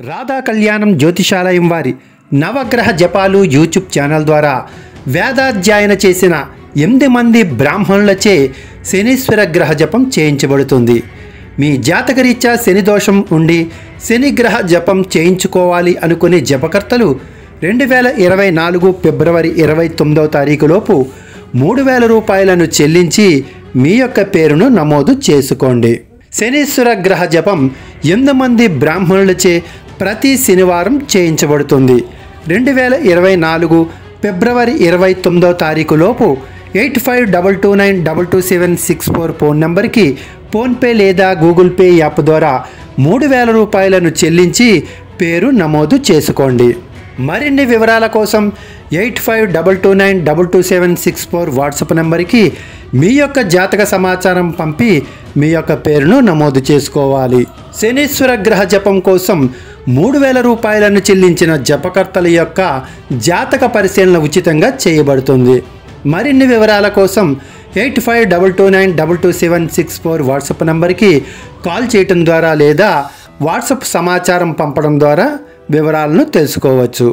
రాధా కళ్యాణం జ్యోతిషాలయం వారి నవగ్రహ జపాలు యూట్యూబ్ ఛానల్ ద్వారా వేదాధ్యయన చేసిన 8 మంది బ్రాహ్మణులచే శనీశ్వర గ్రహ జపం చేయించబడుతుంది. మీ జాతకరీత్యా శని దోషం ఉండి శని గ్రహ జపం చేయించుకోవాలి అనుకునే జపకర్తలు 2024 ఫిబ్రవరి 29వ తారీఖులోపు 3000 రూపాయలను చెల్లించి మీ యొక్క పేరును నమోదు చేసుకోండి. శనీశ్వర గ్రహ జపం 8 మంది బ్రాహ్మణులచే ప్రతి శనివారం చేయించబడుతుంది. 2024 ఫిబ్రవరి 29వ తారీఖులోపు 8522922764 ఫోన్ నంబర్కి ఫోన్పే లేదా గూగుల్ పే యాప్ ద్వారా 3000 రూపాయలను చెల్లించి పేరు నమోదు చేసుకోండి. మరిన్ని వివరాల కోసం 8522922764 వాట్సాప్ నెంబర్కి మీ యొక్క జాతక సమాచారం పంపి మీ యొక్క పేరును నమోదు చేసుకోవాలి. శనీశ్వర గ్రహ జపం కోసం 3000 రూపాయలను చెల్లించిన జపకర్తల యొక్క జాతక పరిశీలన ఉచితంగా చేయబడుతుంది. మరిన్ని వివరాల కోసం 8522922764 వాట్సాప్ నెంబర్కి కాల్ చేయటం ద్వారా లేదా వాట్సాప్ సమాచారం పంపడం ద్వారా వివరాలను తెలుసుకోవచ్చు.